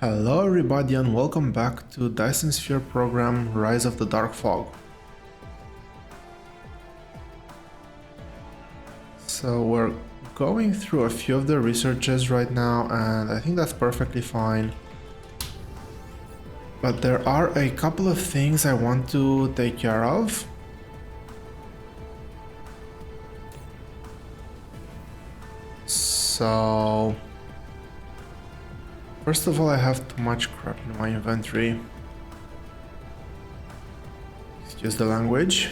Hello everybody and welcome back to Dyson Sphere Program Rise of the Dark Fog. So we're going through a few of the researches right now and I think that's perfectly fine. But there are a couple of things I want to take care of. So first of all, I have too much crap in my inventory. Excuse the language.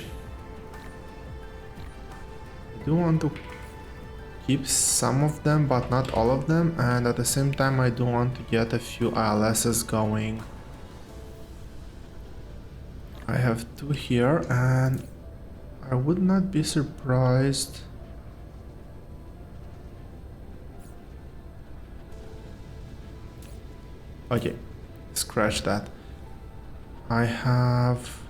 I do want to keep some of them, but not all of them, and at the same time I do want to get a few ILSs going. I have two here, and I would not be surprised. Okay, scratch that. I have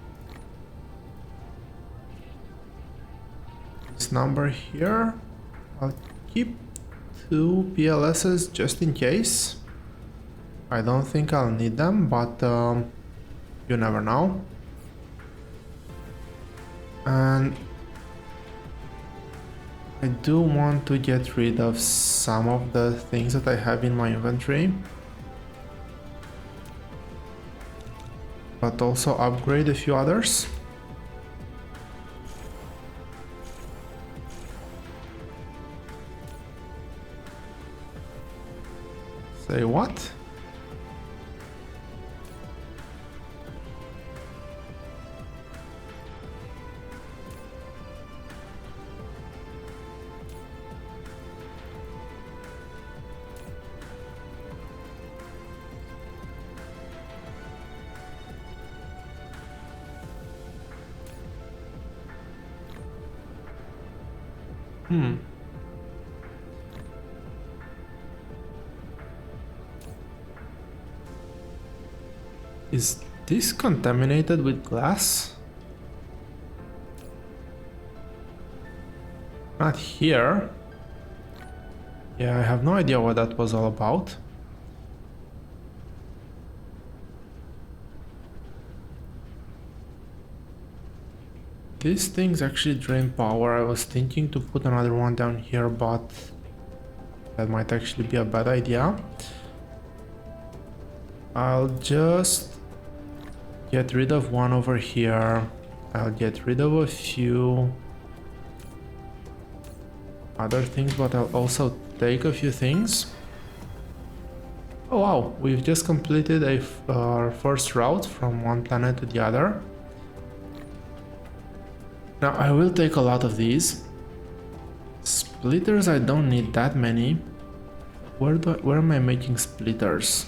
this number here. I'll keep two PLSs just in case. I don't think I'll need them, but you never know. And I do want to get rid of some of the things that I have in my inventory, but also upgrade a few others. Say what? Is this contaminated with glass? Not here. Yeah, I have no idea what that was all about. These things actually drain power. I was thinking to put another one down here, but that might actually be a bad idea. I'll just get rid of one over here. I'll get rid of a few other things, but I'll also take a few things. Oh wow, we've just completed our first route from one planet to the other. Now I will take a lot of these. Splitters, I don't need that many. Where am I making splitters?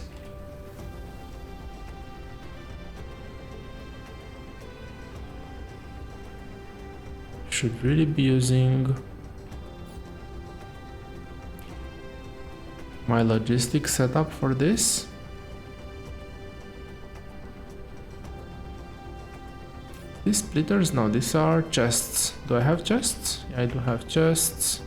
Should really be using my logistics setup for this. These splitters? No, these are chests. Do I have chests? Yeah, I do have chests.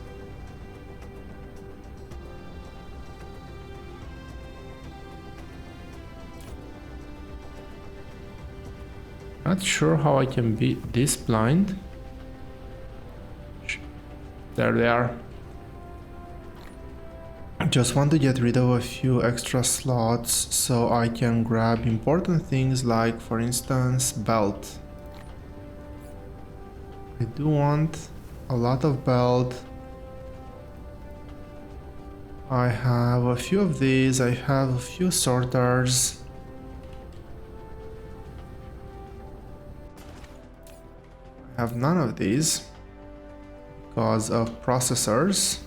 Not sure how I can be this blind. There they are. Just want to get rid of a few extra slots so I can grab important things like, for instance, belt. I do want a lot of belt. I have a few of these. I have a few sorters. I have none of these because of processors,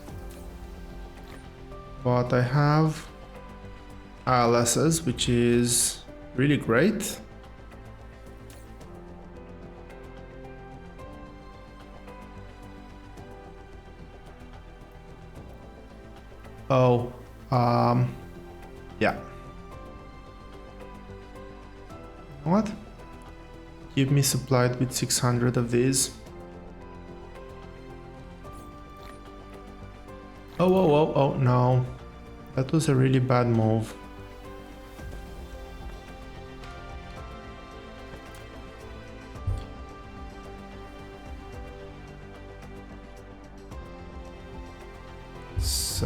but I have ILSs, which is really great. Oh, yeah. What? Keep me supplied with 600 of these. Oh, no. That was a really bad move.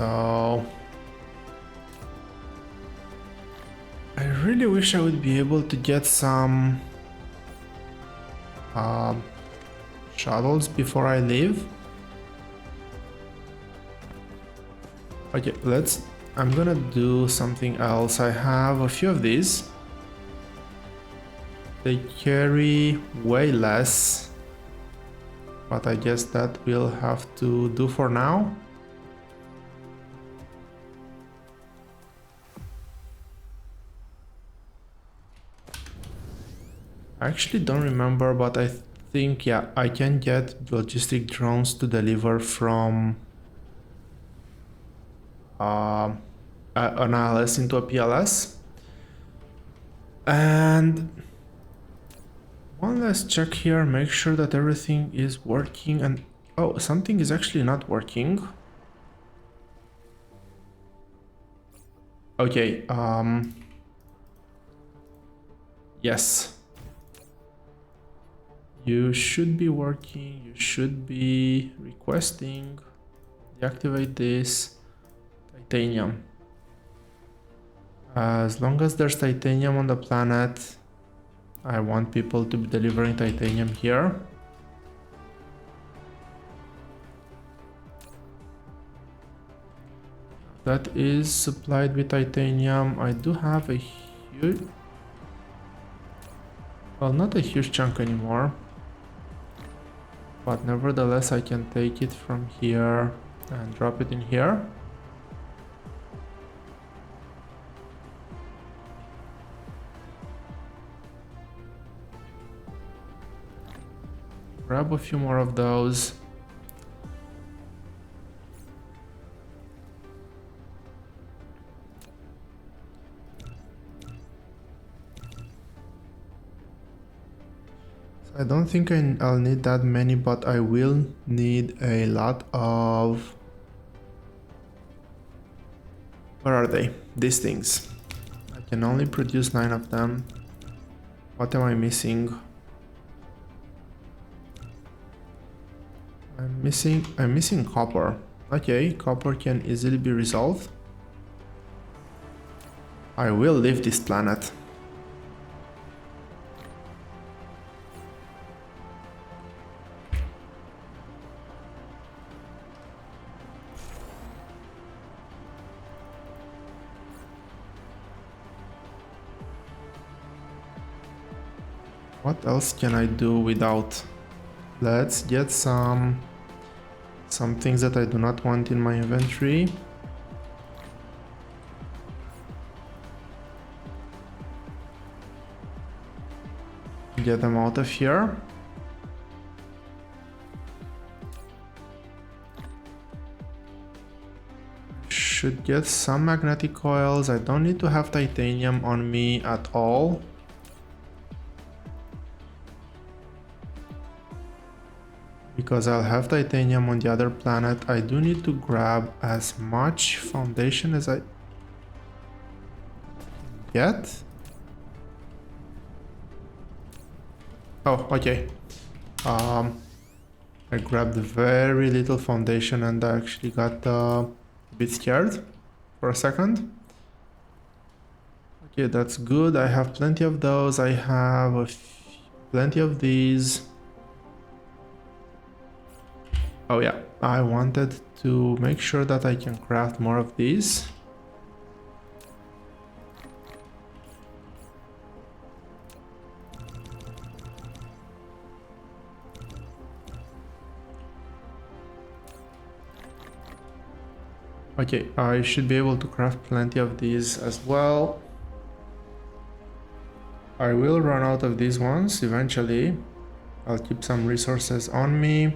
So I really wish I would be able to get some shuttles before I leave. Okay, I'm gonna do something else. I have a few of these. They carry way less, but I guess that will have to do for now. I actually don't remember, but I think, yeah, I can get logistic drones to deliver from an ILS into a PLS. And one last check here, make sure that everything is working. And oh, something is actually not working. Okay, yes. You should be working, you should be requesting, deactivate this, titanium. As long as there's titanium on the planet, I want people to be delivering titanium here. That is supplied with titanium. I do have a huge... well, not a huge chunk anymore. But nevertheless, I can take it from here and drop it in here. Grab a few more of those. I don't think I'll need that many, but I will need a lot of... where are they? These things. I can only produce 9 of them. What am I missing? I'm missing copper. Okay, copper can easily be resolved. I will leave this planet. What else can I do without? Let's get some things that I do not want in my inventory. Get them out of here. Should get some magnetic coils. I don't need to have titanium on me at all. Because I'll have titanium on the other planet. I do need to grab as much foundation as I get. Oh, okay. I grabbed very little foundation and I actually got a bit scared for a second. Okay, that's good. I have plenty of those. I have plenty of these. Oh yeah, I wanted to make sure that I can craft more of these. Okay, I should be able to craft plenty of these as well. I will run out of these ones eventually. I'll keep some resources on me.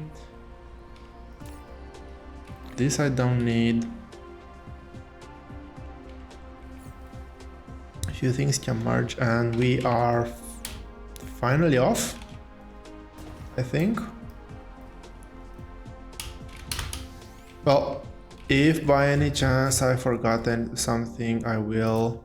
This I don't need. A few things can merge and we are finally off, I think. Well, if by any chance I've forgotten something, I will.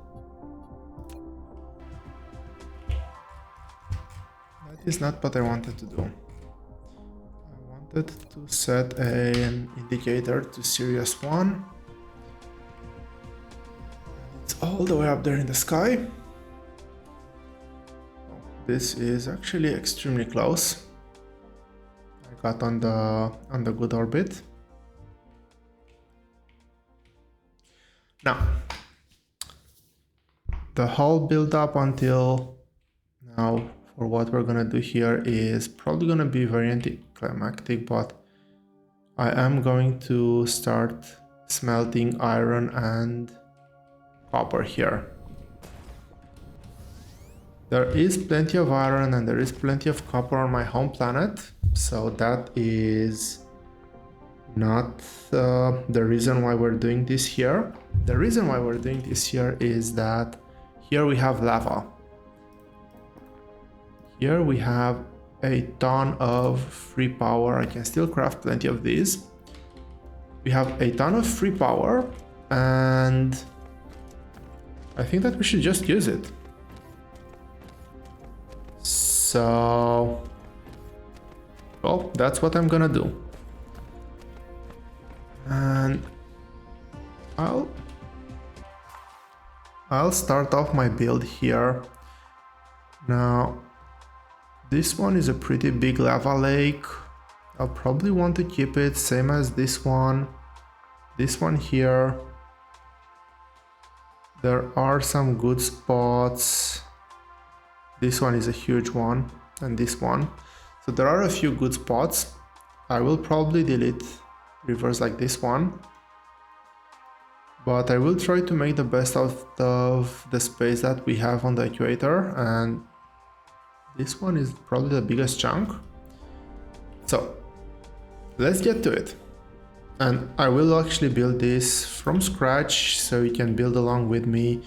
That is not what I wanted to do. I wanted to set an indicator to Sirius 1. all the way up there in the sky. This is actually extremely close. I got on the good orbit. Now, the whole build up until now for what we're gonna do here is probably gonna be very anticlimactic, but I am going to start smelting iron and copper here. There is plenty of iron and there is plenty of copper on my home planet, so that is not the reason why we're doing this here. The reason why we're doing this here is that here we have lava. Here we have a ton of free power. I can still craft plenty of these. We have a ton of free power and I think that we should just use it. So, well, that's what I'm gonna do. And I'll start off my build here. Now, this one is a pretty big lava lake. I'll probably want to keep it same as this one here. There are some good spots. This one is a huge one, and this one. So there are a few good spots. I will probably delete rivers like this one, but I will try to make the best out of the space that we have on the equator, and this one is probably the biggest chunk. So let's get to it. And I will actually build this from scratch so you can build along with me.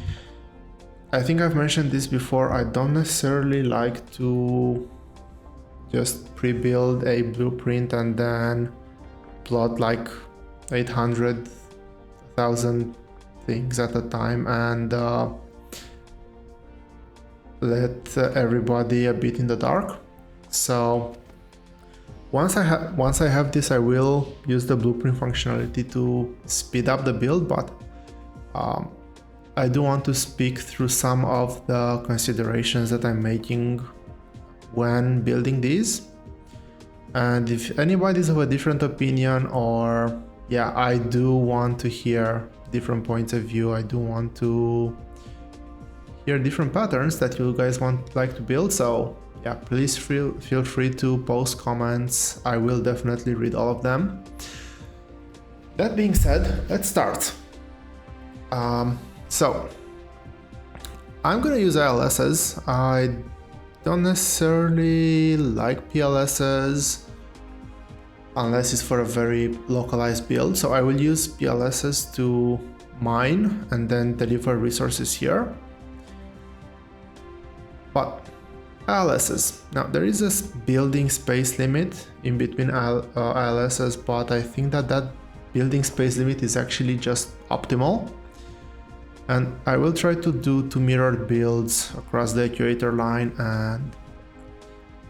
I think I've mentioned this before, I don't necessarily like to just pre-build a blueprint and then plot like 800,000 things at a time and let everybody a bit in the dark. So once I have this, I will use the blueprint functionality to speed up the build, but I do want to speak through some of the considerations that I'm making when building these. And if anybody's of a different opinion, or yeah, I do want to hear different points of view, I do want to hear different patterns that you guys like to build, so yeah, please feel free to post comments. I will definitely read all of them. That being said, let's start. So I'm gonna use ILSs. I don't necessarily like PLSs unless it's for a very localized build. So I will use PLSs to mine and then deliver resources here. But ILSs. Now there is a building space limit in between ILSs, but I think that building space limit is actually just optimal. And I will try to do two mirrored builds across the equator line, and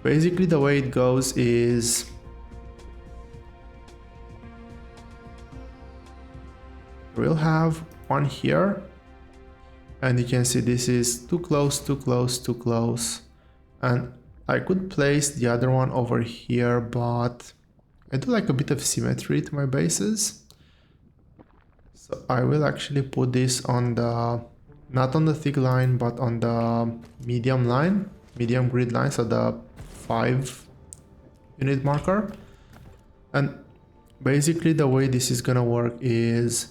basically the way it goes is we'll have one here, and you can see this is too close, too close, too close. And I could place the other one over here, but I do like a bit of symmetry to my bases. So I will actually put this on the, not on the thick line, but on the medium grid line, so the 5 unit marker. And basically the way this is gonna work is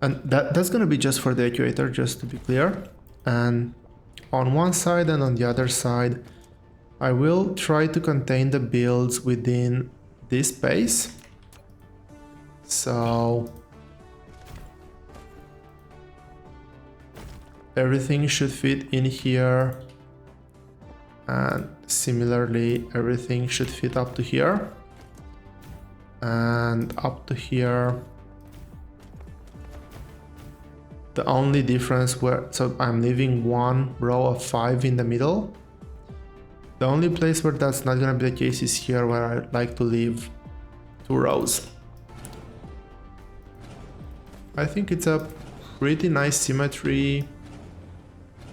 and that's gonna be just for the equator, just to be clear. And on one side and on the other side, I will try to contain the builds within this space. So everything should fit in here, and similarly everything should fit up to here and up to here. The only difference so I'm leaving one row of 5 in the middle. The The only place where that's not gonna be the case is here, where I like to leave 2 rows. I think it's a pretty nice symmetry.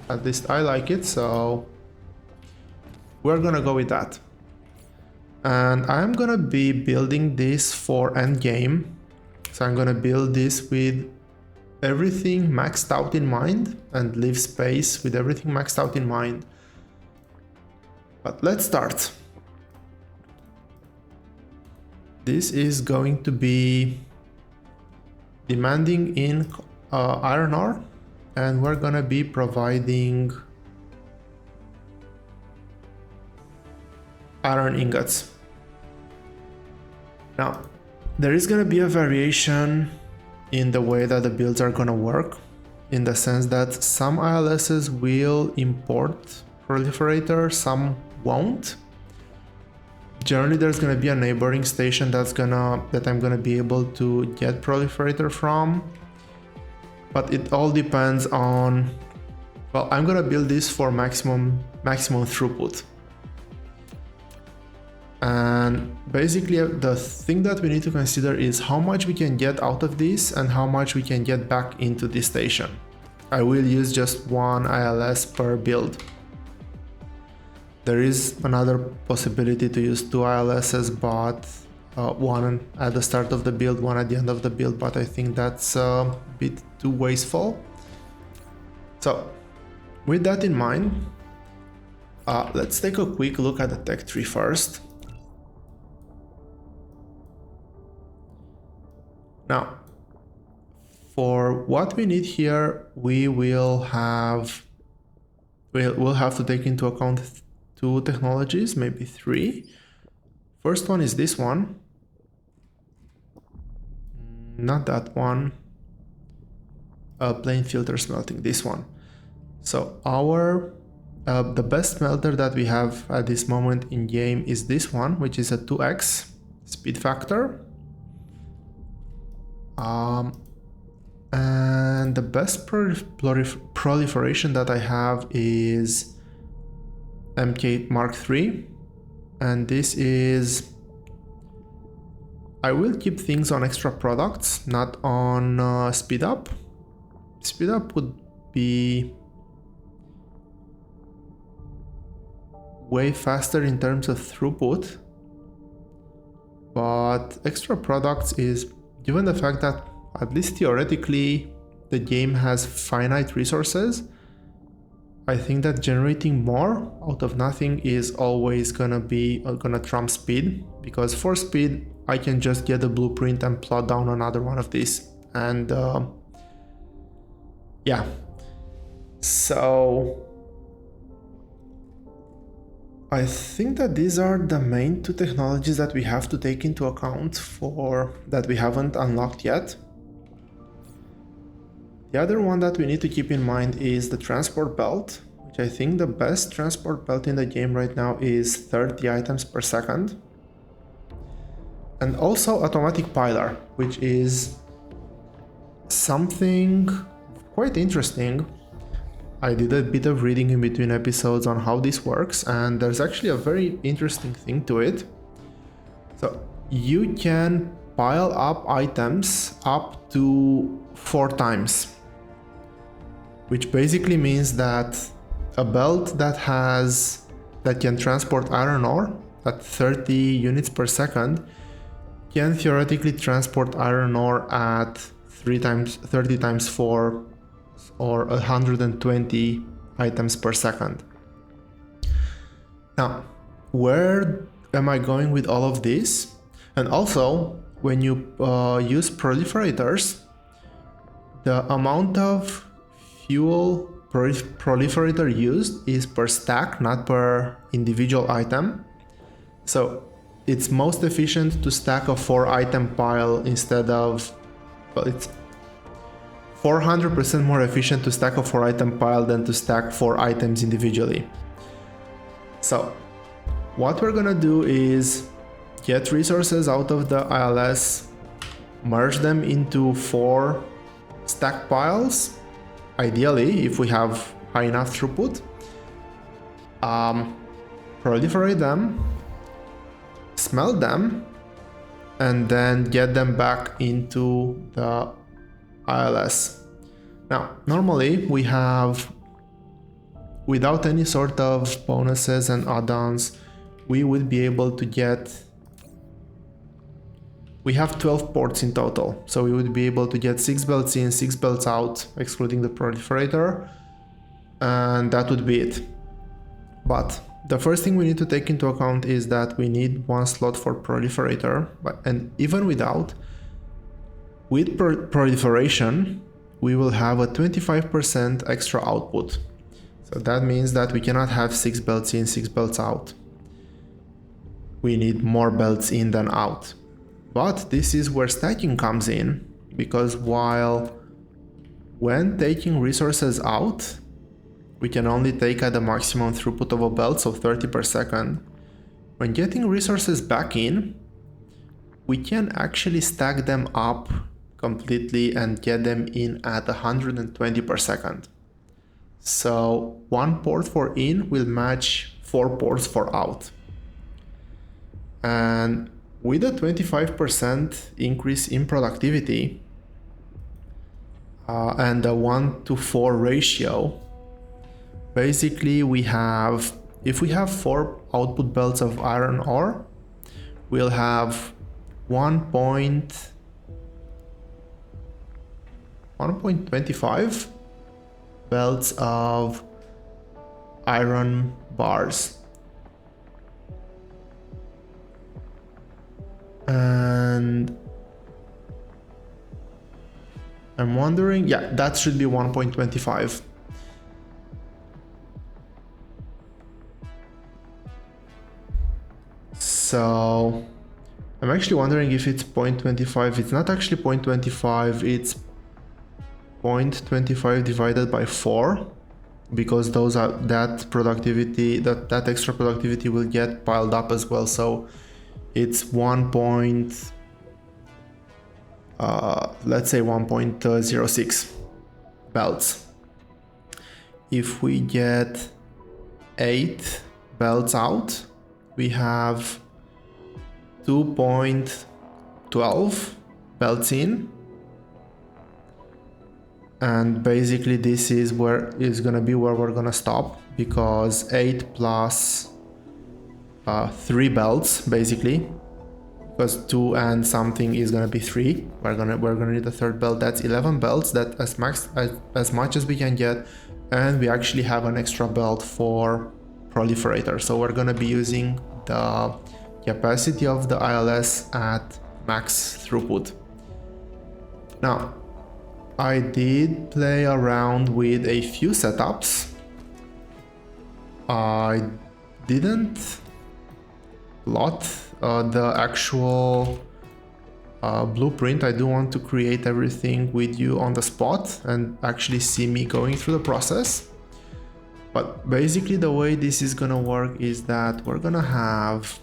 At least I like it, so we're gonna go with that. And I'm gonna be building this for endgame. So I'm gonna build this with everything maxed out in mind and leave space with everything maxed out in mind. But let's start. This is going to be demanding in iron ore, and we're gonna be providing iron ingots. Now, there is gonna be a variation in the way that the builds are gonna work, in the sense that some ILSs will import proliferator, some won't. Generally, there's gonna be a neighboring station that I'm gonna be able to get proliferator from, but it all depends on. Well, I'm gonna build this for maximum throughput. And basically, the thing that we need to consider is how much we can get out of this and how much we can get back into this station. I will use just 1 ILS per build. There is another possibility to use 2 ILSs, but 1 at the start of the build, 1 at the end of the build, but I think that's a bit too wasteful. So with that in mind, let's take a quick look at the tech tree first. Now, for what we need here, we'll have to take into account 2 technologies, maybe 3. First one is this one. Not that one. Plain filter smelting, this one. So the best smelter that we have at this moment in game is this one, which is a 2x speed factor. And the best proliferation that I have is MK Mark III, and this is, I will keep things on extra products, not on speed up. Speed up would be way faster in terms of throughput, but extra products is, given the fact that at least theoretically the game has finite resources, I think that generating more out of nothing is always gonna trump speed, because for speed I can just get a blueprint and plot down another one of these, and yeah. So I think that these are the main 2 technologies that we have to take into account for that we haven't unlocked yet. The other one that we need to keep in mind is the transport belt, which I think the best transport belt in the game right now is 30 items per second. And also automatic pilar, which is something quite interesting. I did a bit of reading in between episodes on how this works, and there's actually a very interesting thing to it. So you can pile up items up to 4 times, which basically means that a belt that can transport iron ore at 30 units per second can theoretically transport iron ore at 30 times 4, or 120 items per second. Now, where am I going with all of this? And also, when you use proliferators, the amount of fuel proliferator used is per stack, not per individual item. So it's most efficient to stack a 4-item pile instead of, well, it's 400% more efficient to stack a 4-item pile than to stack 4 items individually. So what we're gonna do is get resources out of the ILS, merge them into 4 stack piles, ideally if we have high enough throughput, proliferate them, smelt them, and then get them back into the ILS. Now, normally we have, without any sort of bonuses and add-ons, we would be able to get, we have 12 ports in total, so we would be able to get 6 belts in, 6 belts out, excluding the proliferator, and that would be it. But the first thing we need to take into account is that we need 1 slot for proliferator, and even without, with proliferation, we will have a 25% extra output. So that means that we cannot have 6 belts in, 6 belts out. We need more belts in than out. But this is where stacking comes in, because when taking resources out, we can only take at the maximum throughput of a belt, so 30 per second. When getting resources back in, we can actually stack them up completely and get them in at 120 per second. So 1 port for in will match 4 ports for out. And with a 25% increase in productivity and a 1:4 ratio, basically we have, if we have 4 output belts of iron ore, we'll have 1.25 belts of iron bars. And I'm wondering, yeah, that should be 1.25. So I'm actually wondering if it's 0.25. It's not actually 0.25, it's 0.25 divided by 4, because those are, that productivity, that extra productivity will get piled up as well. So it's let's say 1.06 belts. If we get 8 belts out, we have 2.12 belts in, and basically this is where is gonna be where we're gonna stop, because 8 plus 3 belts basically, because 2 and something is gonna be 3. We're gonna need a 3rd belt. That's 11 belts. That as much as we can get, and we actually have an extra belt for proliferator. So we're gonna be using the capacity of the ILS at max throughput. Now, I did play around with a few setups. I didn't plot the actual blueprint. I do want to create everything with you on the spot and actually see me going through the process. But basically the way this is gonna work is that we're gonna have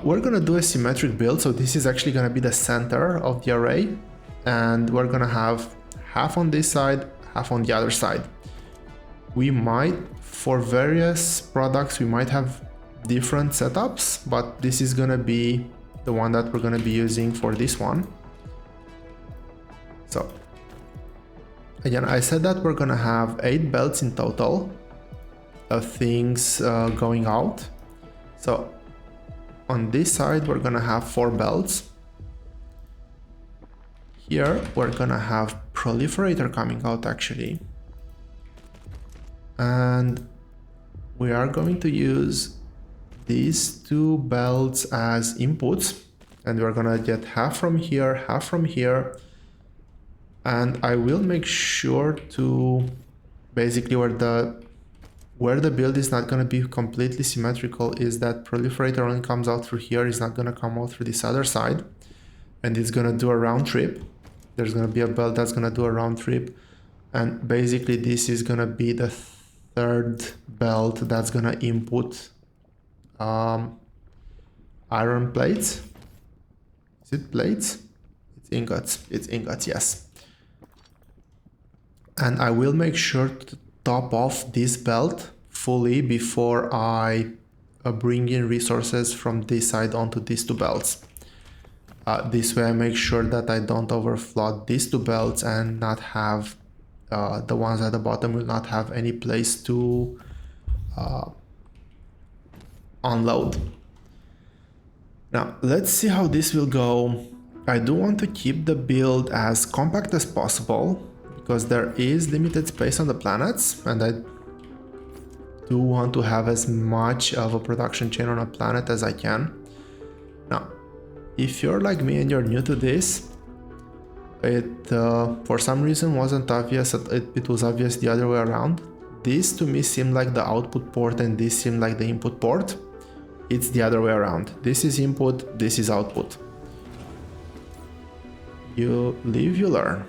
we're gonna do a symmetric build. So this is actually gonna be the center of the array, and we're gonna have half on this side, half on the other side. We might, for various products, we might have different setups, but this is gonna be the one that we're gonna be using for this one. So again, I said that we're gonna have 8 belts in total of things going out. So on this side, we're gonna have 4 belts. Here, we're gonna have proliferator coming out actually. And we are going to use these 2 belts as inputs, and we're gonna get half from here, half from here. And I will make sure to basically where the build is not going to be completely symmetrical is that proliferator only comes out through here, is not going to come out through this other side, and it's going to do a round trip. There's going to be a belt that's going to do a round trip, and basically this is going to be the 3rd belt that's going to input iron plates. Is it plates? It's ingots. It's ingots, yes. And I will make sure to top off this belt fully before I bring in resources from this side onto these two belts. This way I make sure that I don't overflood these two belts and not have the ones at the bottom will not have any place to unload. Now let's see how this will go. I do want to keep the build as compact as possible because there is limited space on the planets, and I do want to have as much of a production chain on a planet as I can. Now, if you're like me and you're new to this, it for some reason wasn't obvious. It was obvious the other way around. This to me seemed like the output port and this seemed like the input port. It's the other way around. This is input, this is output. You live, you learn.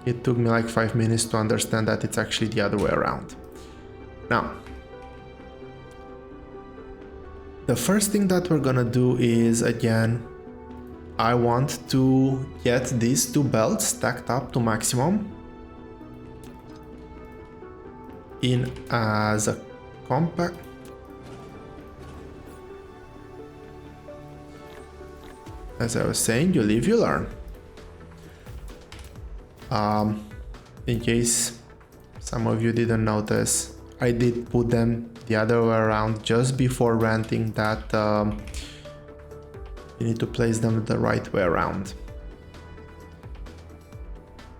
It took me like 5 minutes to understand that it's actually the other way around. Now, the first thing that we're gonna do is, again, I want to get these two belts stacked up to maximum in as a compact. As I was saying, you live, you learn. In case some of you didn't notice, I did put them the other way around just before renting that you need to place them the right way around.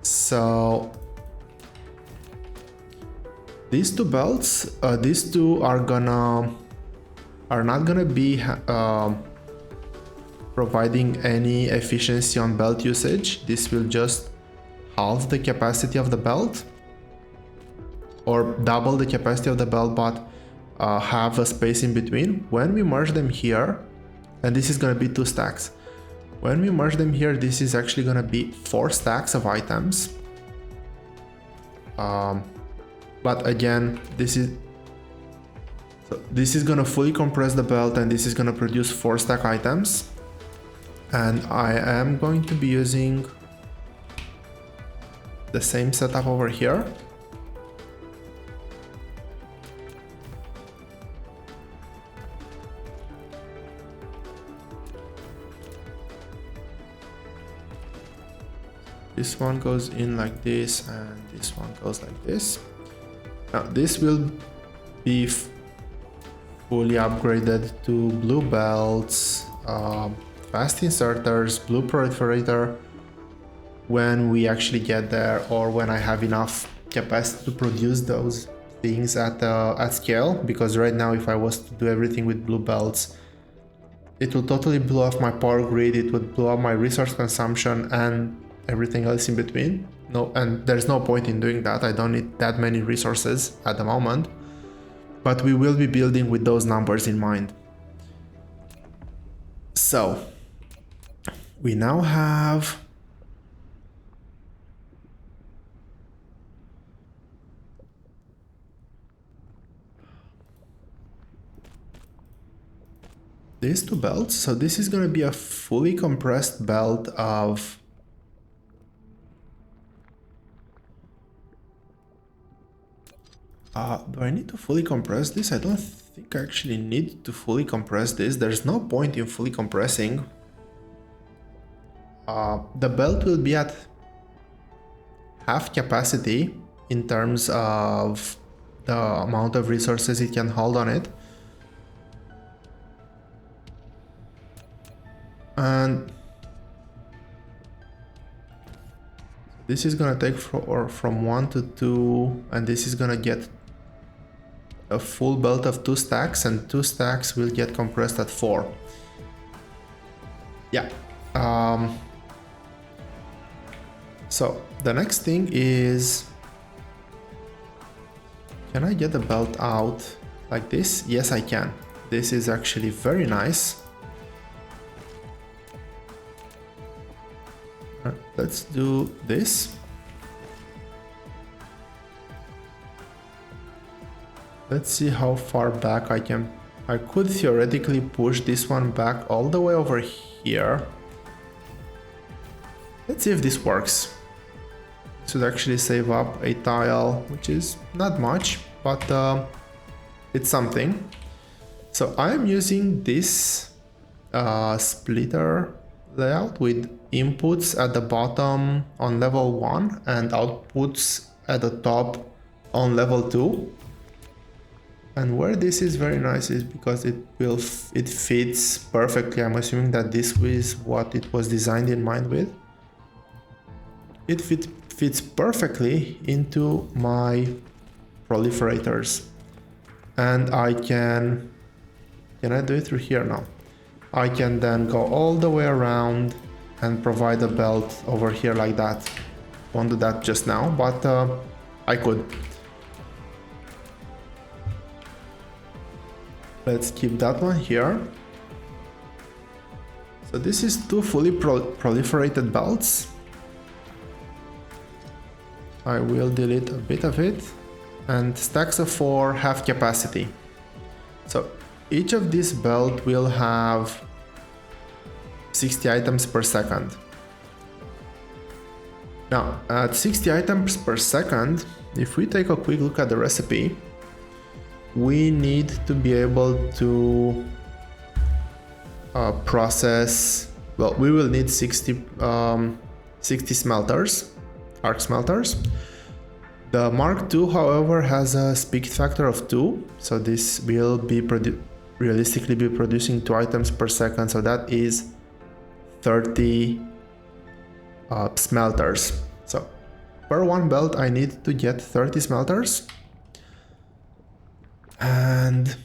So these two belts, these two are not gonna be providing any efficiency on belt usage. This will just halve the capacity of the belt or double the capacity of the belt, but have a space in between. When we merge them here, and this is going to be 2 stacks. When we merge them here, this is actually going to be 4 stacks of items. But again, this is going to fully compress the belt, and this is going to produce 4 stack items. And I am going to be using the same setup over here. This one goes in like this, and this one goes like this. Now this will be fully upgraded to blue belts, fast inserters, blue proliferator when we actually get there, or when I have enough capacity to produce those things at scale. Because right now, if I was to do everything with blue belts, it would totally blow off my power grid, it would blow up my resource consumption and everything else in between. No, and there's no point in doing that. I don't need that many resources at the moment, but we will be building with those numbers in mind. So we now have these two belts. So this is going to be a fully compressed belt of do I need to fully compress this? I don't think I actually need to fully compress this. There's no point in fully compressing. The belt will be at half capacity in terms of the amount of resources it can hold on it. And this is gonna take from 1 to 2, and this is gonna get a full belt of 2 stacks, and 2 stacks will get compressed at 4. Yeah. So the next thing is, can I get the belt out like this? Yes, I can. This is actually very nice. Let's do this. Let's see how far back I can. I could theoretically push this one back all the way over here. Let's see if this works. This would actually save up a tile, which is not much, but it's something. So I'm using this splitter layout with inputs at the bottom on level 1 and outputs at the top on level 2. And where this is very nice is because it fits perfectly. I'm assuming that this is what it was designed in mind with. It fits perfectly into my proliferators. And I can I do it through here now? I can then go all the way around and provide a belt over here like that. Won't do that just now, but I could. Let's keep that one here. So this is two fully proliferated belts. I will delete a bit of it. And stacks of 4 have capacity. So each of these belt will have 60 items per second. Now, at 60 items per second, if we take a quick look at the recipe, we need to be able to process, well, we will need 60 smelters, arc smelters. The Mark II, however, has a speed factor of 2, so this will be realistically be producing 2 items per second, so that is 30 smelters. So per one belt I need to get 30 smelters, and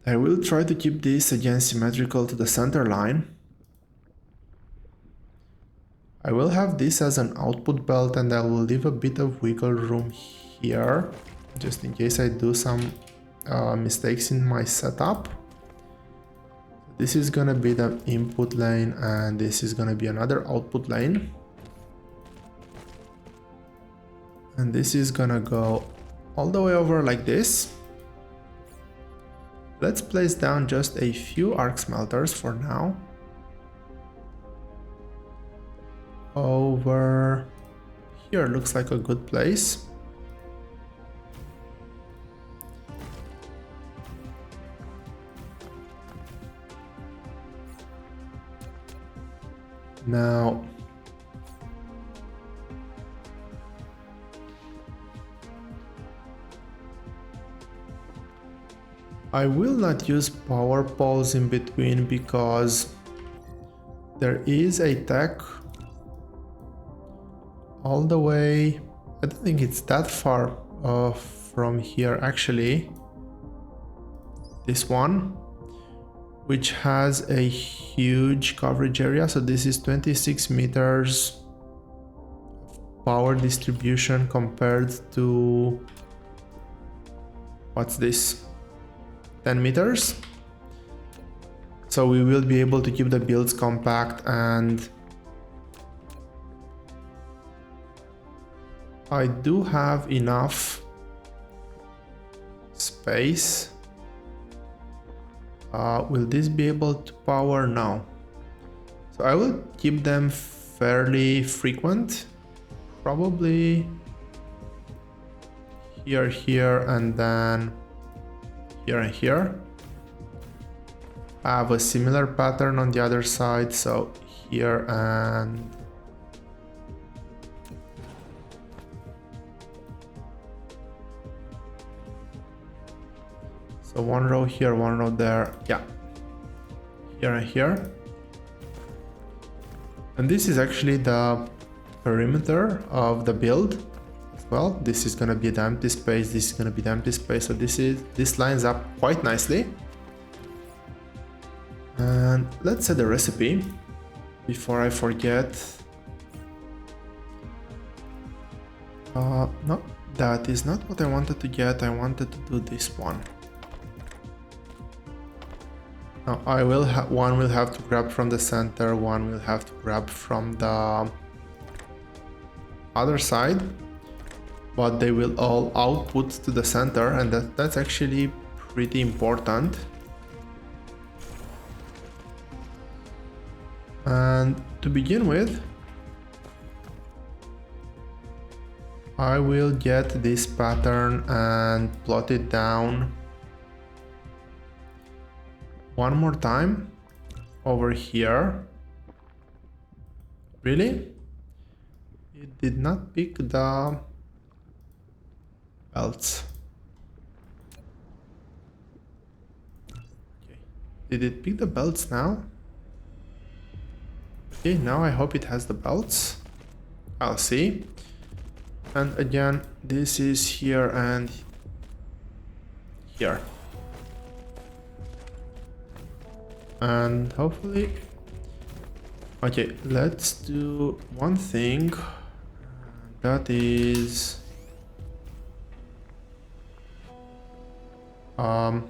I will try to keep this again symmetrical to the center line. I will have this as an output belt, and I will leave a bit of wiggle room here just in case I do some mistakes in my setup. This is gonna be the input lane, and this is gonna be another output lane. And this is gonna go all the way over like this. Let's place down just a few arc smelters for now. Over here looks like a good place. Now, I will not use power poles in between because there is a tech all the way, I don't think it's that far from here actually, this one, which has a huge coverage area. So this is 26 meters of power distribution compared to, what's this, 10 meters. So we will be able to keep the builds compact, and I do have enough space. Will this be able to power? No. So I will keep them fairly frequent, probably here, here, and then here and here. I have a similar pattern on the other side, so here and so one row here, one row there, yeah, here and here. And this is actually the perimeter of the build as well. This is gonna be the empty space, this is gonna be the empty space, so this lines up quite nicely. And let's set the recipe before I forget. No, that is not what I wanted to get. I wanted to do this one. Now one will have to grab from the center, one will have to grab from the other side, but they will all output to the center, and that's actually pretty important. And to begin with, I will get this pattern and plot it down one more time over here. Really? It did not pick the belts. Okay. Did it pick the belts now? Okay, now I hope it has the belts. I'll see. And again, this is here and here. And hopefully... Okay, let's do one thing. That is... I'm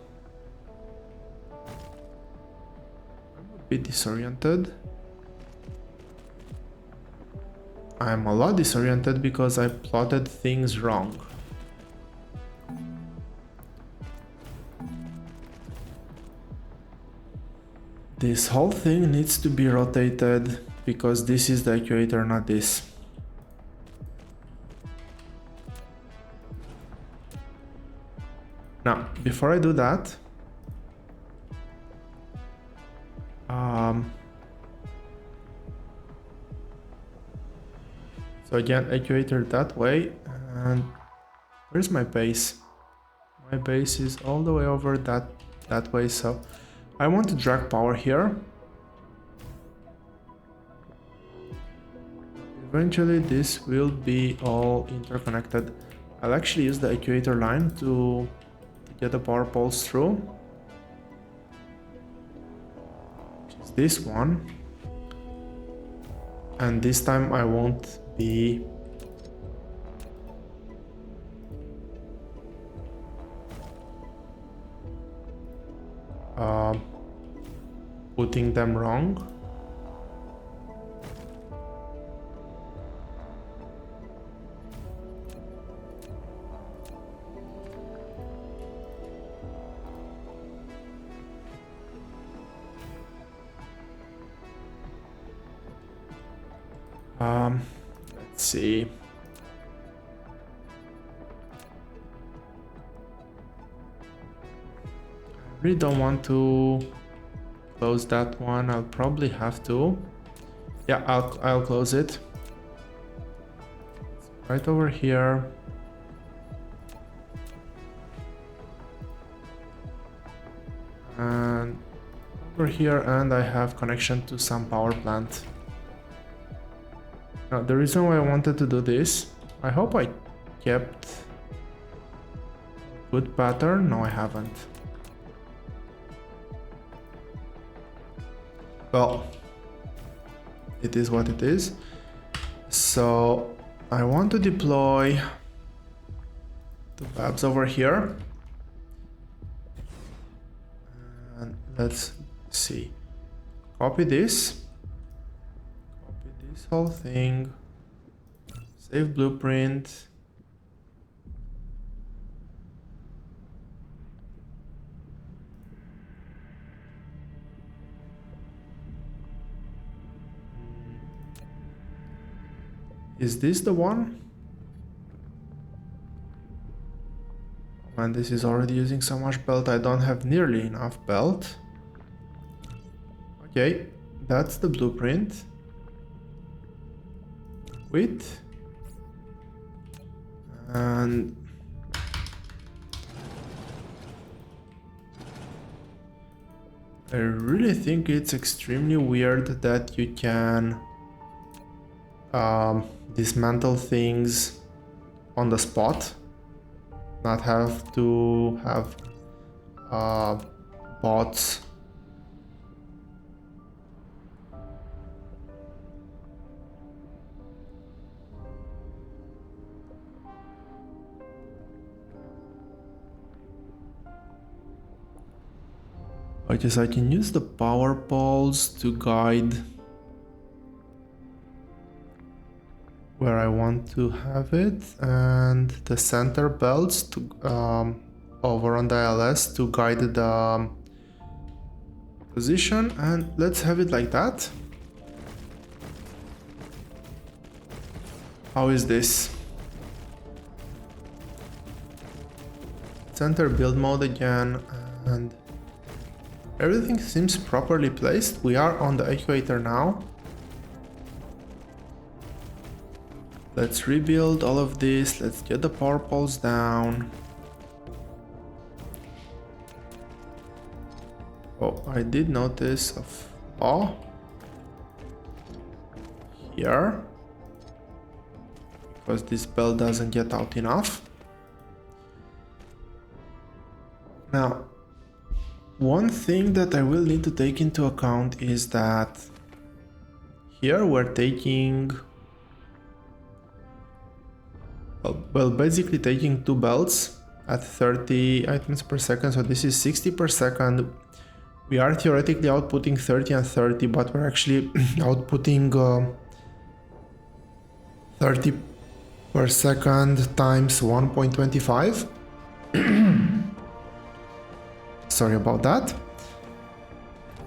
a bit disoriented. I'm a lot disoriented because I plotted things wrong. This whole thing needs to be rotated because this is the actuator, not this. Now, before I do that, so again, actuator that way, and where's my base? My base is all the way over that way, so I want to drag power here. Eventually this will be all interconnected. I'll actually use the actuator line to get the power poles through. Which is this one. And this time I won't be putting them wrong. Let's see. I really don't want to close that one. I'll probably have to. Yeah, I'll close it. It's right over here. And over here, and I have connection to some power plant. Now, the reason why I wanted to do this, I hope I kept a good pattern. No, I haven't. Well, it is what it is. So I want to deploy the valves over here. And let's see. Copy this. Copy this whole thing. Save blueprint. Is this the one? Man, this is already using so much belt. I don't have nearly enough belt. Okay, that's the blueprint. Width. And I really think it's extremely weird that you can dismantle things on the spot, not have to have bots. Okay, so I can use the power poles to guide where I want to have it, and the center belts to over on the LS to guide the position, and let's have it like that. How is this? Let's enter build mode again, and everything seems properly placed. We are on the equator now. Let's rebuild all of this. Let's get the power poles down. Oh, I did notice a flaw here, because this belt doesn't get out enough. Now, one thing that I will need to take into account is that here we're taking, well, basically taking 2 belts at 30 items per second, so this is 60 per second. We are theoretically outputting 30 and 30, but we're actually outputting 30 per second times 1.25. Sorry about that.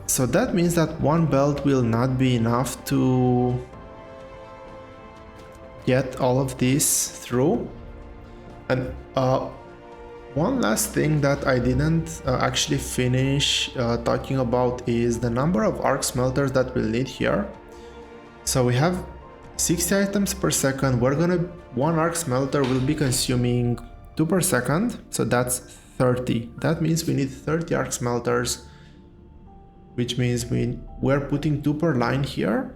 So that means that one belt will not be enough to get all of this through. And one last thing that I didn't actually finish talking about is the number of arc smelters that we'll need here. So we have 60 items per second. One arc smelter will be consuming 2 per second, so that's 30. That means we need 30 arc smelters, which means we're putting 2 per line here,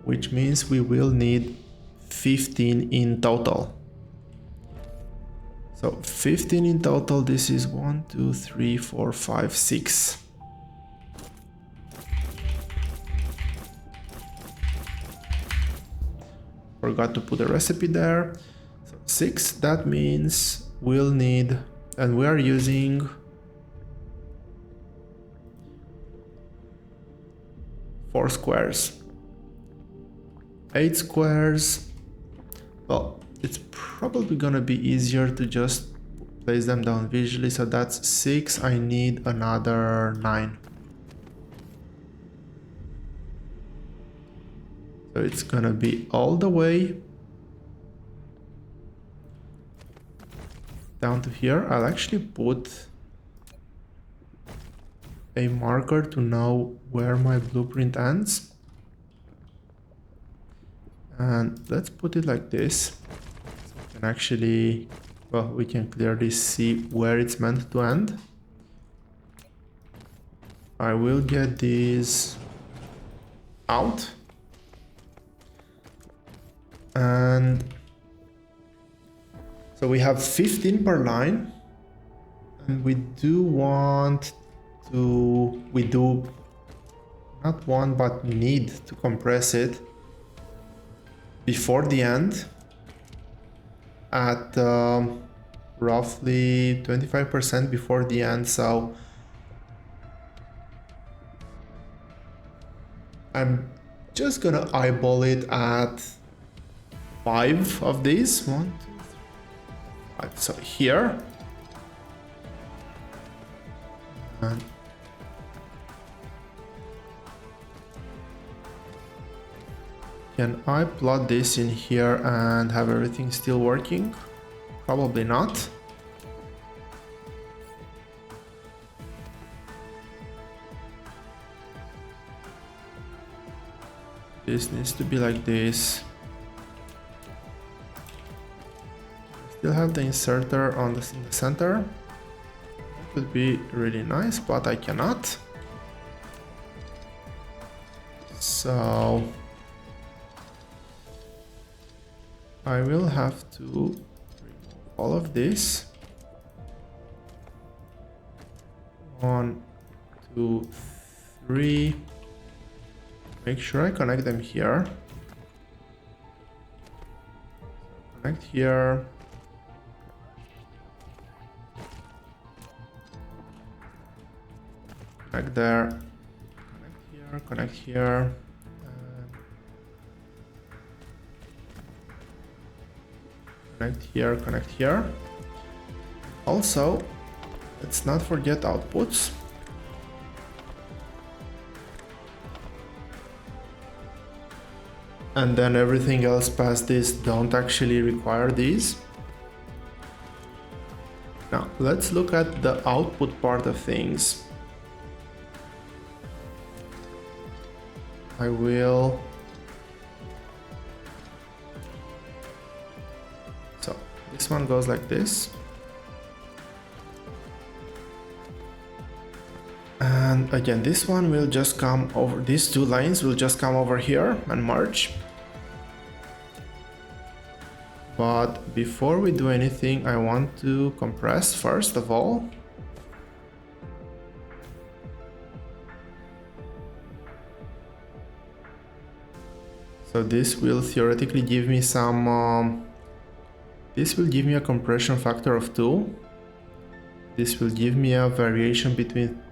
which means we will need 15 in total. So 15 in total. This is 1, 2, 3, 4, 5, 6. Forgot to put a recipe there. So 6, that means we'll need, and we are using 4 squares. 8 squares. Well, it's probably gonna be easier to just place them down visually. So that's 6. I need another 9. So it's gonna be all the way down to here. I'll actually put a marker to know where my blueprint ends. And let's put it like this. So we can actually, well, we can clearly see where it's meant to end. I will get these out. And so we have 15 per line. And we do want to, not want, but need to compress it before the end at roughly 25% before the end. So I'm just gonna eyeball it at 5 of these. 1, 2, 3, 5. So here. And can I plot this in here and have everything still working? Probably not. This needs to be like this. Still have the inserter in the center. That would be really nice, but I cannot. So I will have to remove all of this. 1, 2, 3. Make sure I connect them here. Connect here. Connect there. Connect here. Connect here. Connect here, connect here. Also, let's not forget outputs. And then everything else past this don't actually require these. Now let's look at the output part of things. I will... So this one goes like this. And again, this one will just come over, these two lines will just come over here and merge. But before we do anything, I want to compress first of all. So this will theoretically give me some, this will give me a compression factor of 2. This will give me a variation between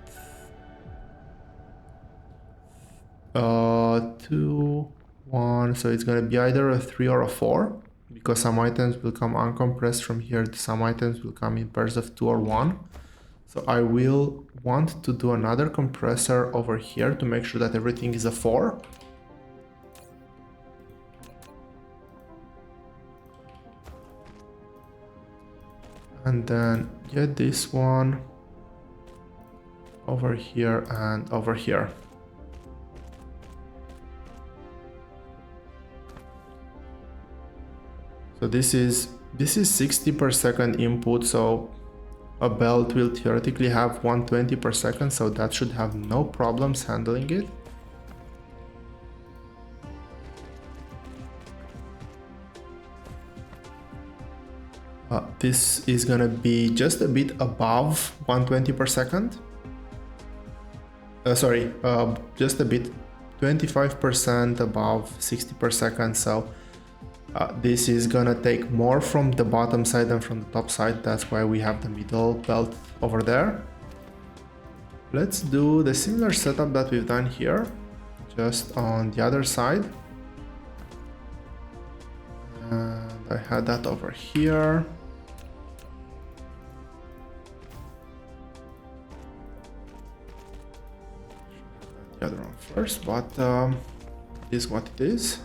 2, 1, so it's gonna be either a 3 or a 4, because some items will come uncompressed from here, some items will come in pairs of 2 or 1. So I will want to do another compressor over here to make sure that everything is a 4. And then get this one over here and over here. So this is 60 per second input, so a belt will theoretically have 120 per second, so that should have no problems handling it. This is gonna be just a bit above 120 per second. Just a bit, 25% above 60 per second, so this is gonna take more from the bottom side than from the top side. That's why we have the middle belt over there. Let's do the similar setup that we've done here, just on the other side. And I had that over here. The other one first, but it is what it is.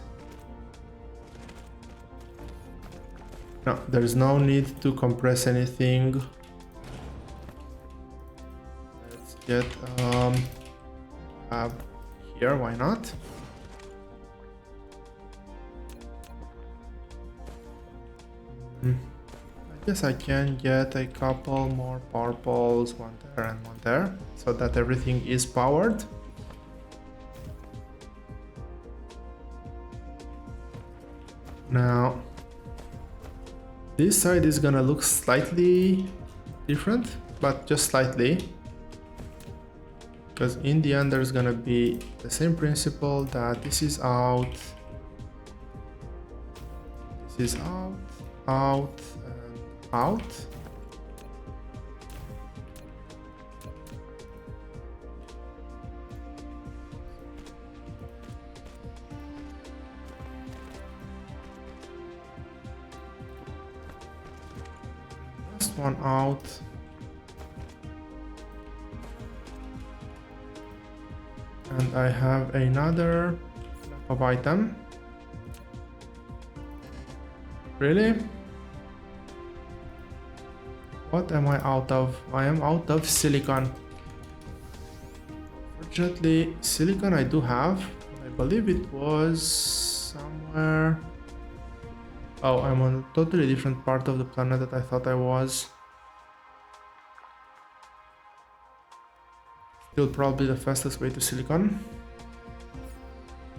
No, there's no need to compress anything. Let's get here, why not? I guess I can get a couple more power poles, one there and one there, so that everything is powered. Now, this side is gonna look slightly different, but just slightly, because in the end there's gonna be the same principle that this is out, this is out, out, and out. One out, and I have another of item. Really? What am I out of? I am out of silicon. Fortunately, silicon I do have. I believe it was somewhere. Oh, I'm on a totally different part of the planet that I thought I was. Still probably the fastest way to silicon.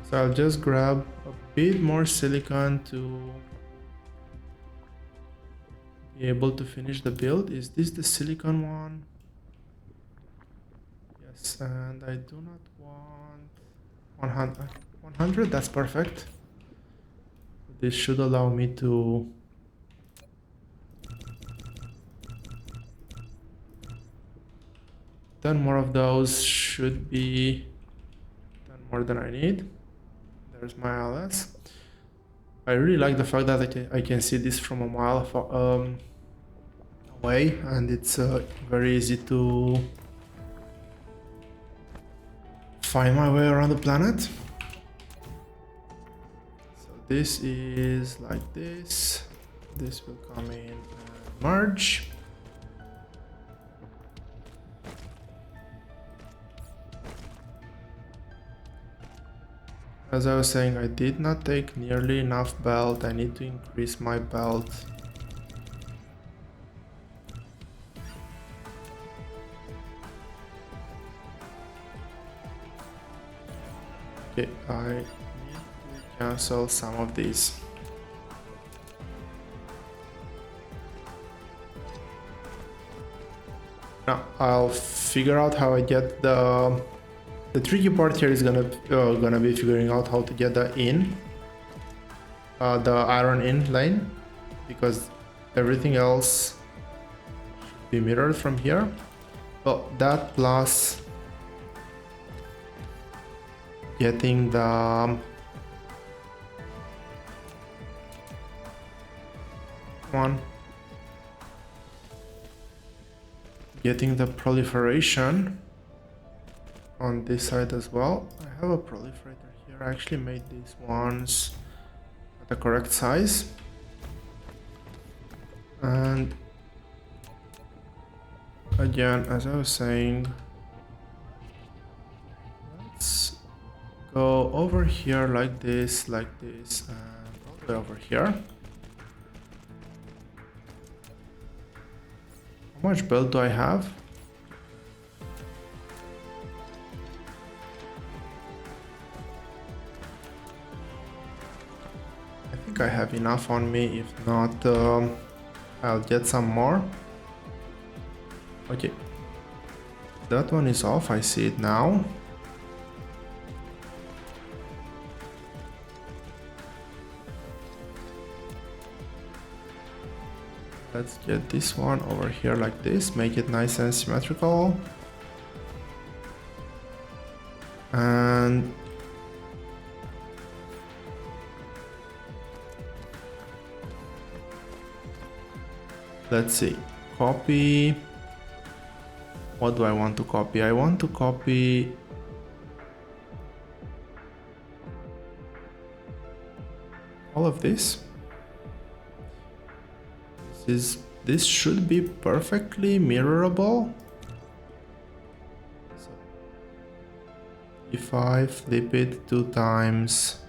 So I'll just grab a bit more silicon to be able to finish the build. Is this the silicon one? Yes, and I do not want 100. 100, that's perfect. This should allow me to ten more of those. Should be 10 more than I need. There's my LS. I really like the fact that I can see this from a mile away, and it's very easy to find my way around the planet. This is like this. This will come in and merge. As I was saying, I did not take nearly enough belt. I need to increase my belt. Okay, I need to cancel some of these. Now I'll figure out how I get the tricky part here is gonna be figuring out how to get the iron in lane, because everything else should be mirrored from here. Well, that plus getting the getting the proliferation on this side as well. I have a proliferator here. I actually made these ones at the correct size. And again, as I was saying, let's go over here like this, and all the way over here. How much belt do I have? I think I have enough on me. If not, I'll get some more. Okay, that one is off. I see it now. Let's get this one over here like this, make it nice and symmetrical. And let's see, copy. What do I want to copy? I want to copy all of this. This should be perfectly mirrorable. So if I flip it 2 times,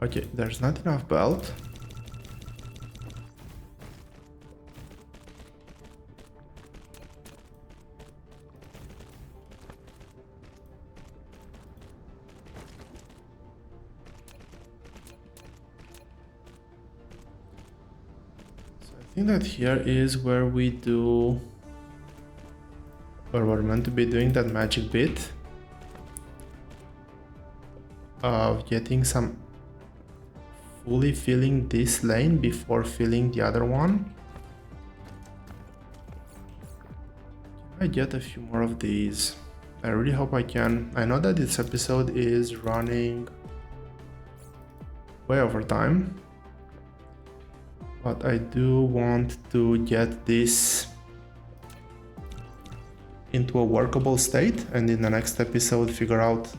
okay, there's not enough belt. So I think that here is where we're meant to be doing that magic bit of getting some fully filling this lane before filling the other one. Can I get a few more of these? I really hope I can. I know that this episode is running way over time, but I do want to get this into a workable state, and in the next episode figure out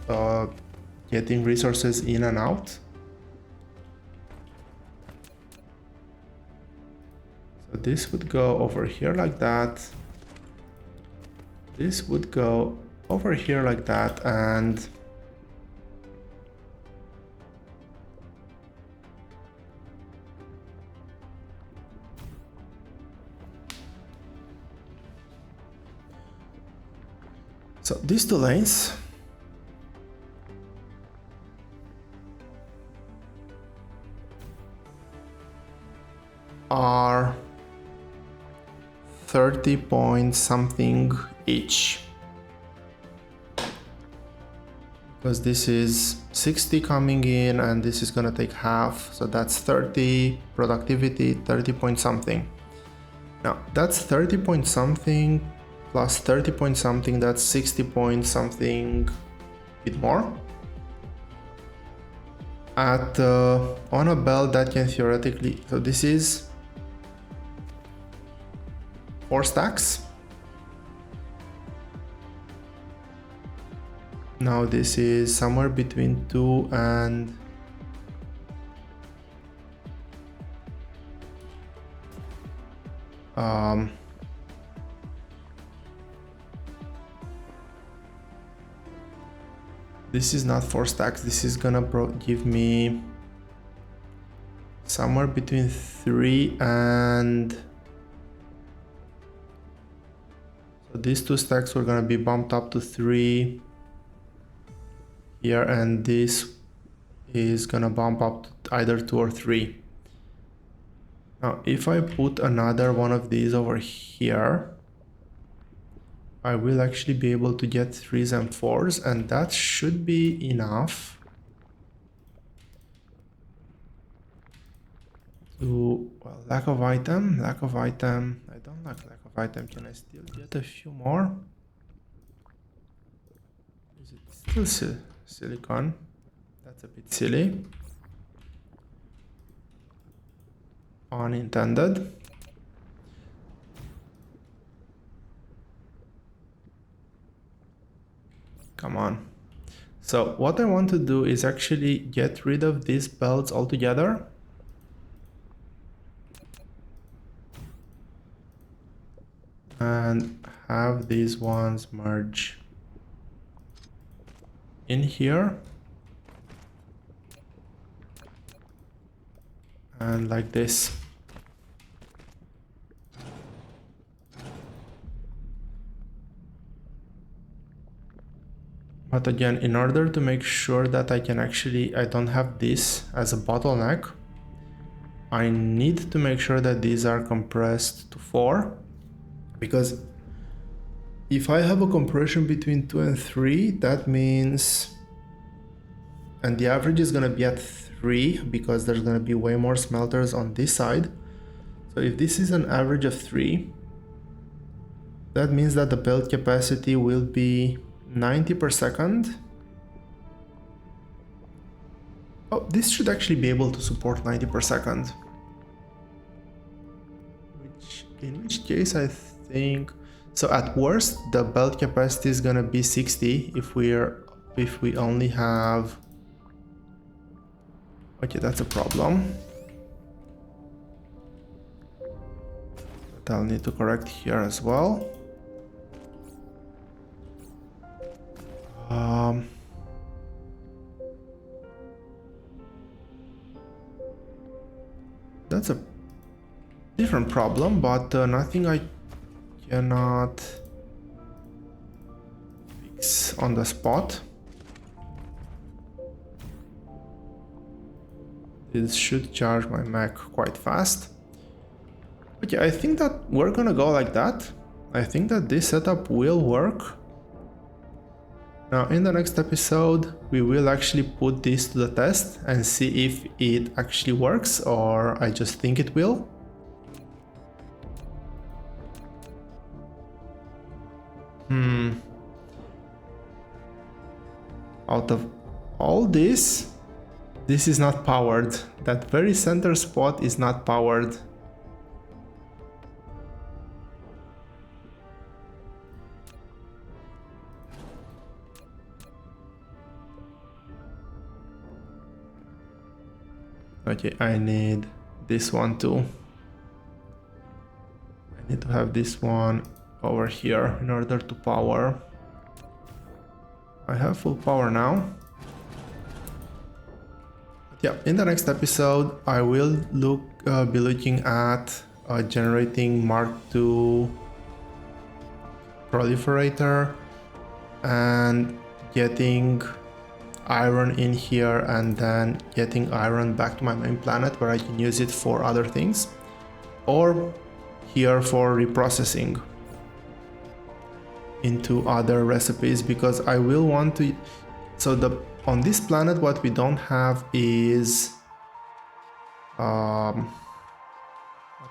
getting resources in and out. This would go over here like that. This would go over here like that, and so these 2 lanes are 30 point something each, because this is 60 coming in and this is gonna take half, so that's 30 productivity, 30 point something. Now that's 30 point something plus 30 point something, that's 60 point something, bit more. at on a belt that can theoretically, so this is 4 stacks. Now this is somewhere between 2 and this is not 4 stacks, this is gonna give me somewhere between 3 and, so these 2 stacks were gonna be bumped up to 3 here, and this is gonna bump up to either 2 or 3. Now if I put another one of these over here, I will actually be able to get 3s and 4s, and that should be enough to, well, lack of item, I don't like lack of item. Can I still get a few more? Is it still silicon? That's a bit silly. Unintended. Come on. So what I want to do is actually get rid of these belts altogether. And have these ones merge in here. And like this. But again, in order to make sure that I don't have this as a bottleneck, I need to make sure that these are compressed to 4. Because if I have a compression between 2 and 3, that means, and the average is gonna be at 3 because there's gonna be way more smelters on this side. So if this is an average of 3, that means that the belt capacity will be 90 per second. Oh, this should actually be able to support 90 per second. In which case I think, so at worst the belt capacity is gonna be 60 if we only have, okay, that's a problem. But I'll need to correct here as well. That's a different problem, but nothing I cannot fix on the spot. This should charge my Mac quite fast. But yeah, I think that we're gonna go like that. I think that this setup will work. Now in the next episode, we will actually put this to the test and see if it actually works, or I just think it will. Out of all this is not powered. That very center spot is not powered. Okay, I need this one too. I need to have this one over here in order to power. I have full power now. But yeah, in the next episode, I will be looking at generating Mark II proliferator and getting iron in here, and then getting iron back to my main planet where I can use it for other things, or here for reprocessing into other recipes, because I will want to, so on this planet what we don't have is what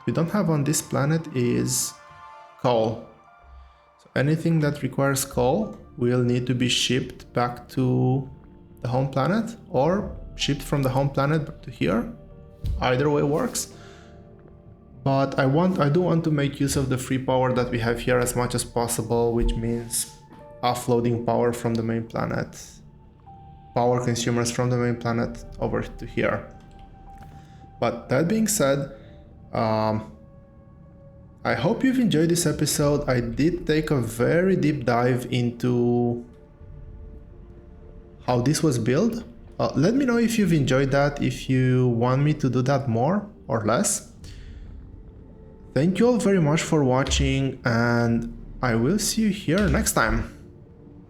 we don't have on this planet is coal. So anything that requires coal will need to be shipped back to the home planet, or shipped from the home planet to here. Either way works. But I do want to make use of the free power that we have here as much as possible, which means offloading power from the main planet, power consumers from the main planet over to here. But that being said, I hope you've enjoyed this episode. I did take a very deep dive into how this was built. Let me know if you've enjoyed that, if you want me to do that more or less. Thank you all very much for watching, and I will see you here next time.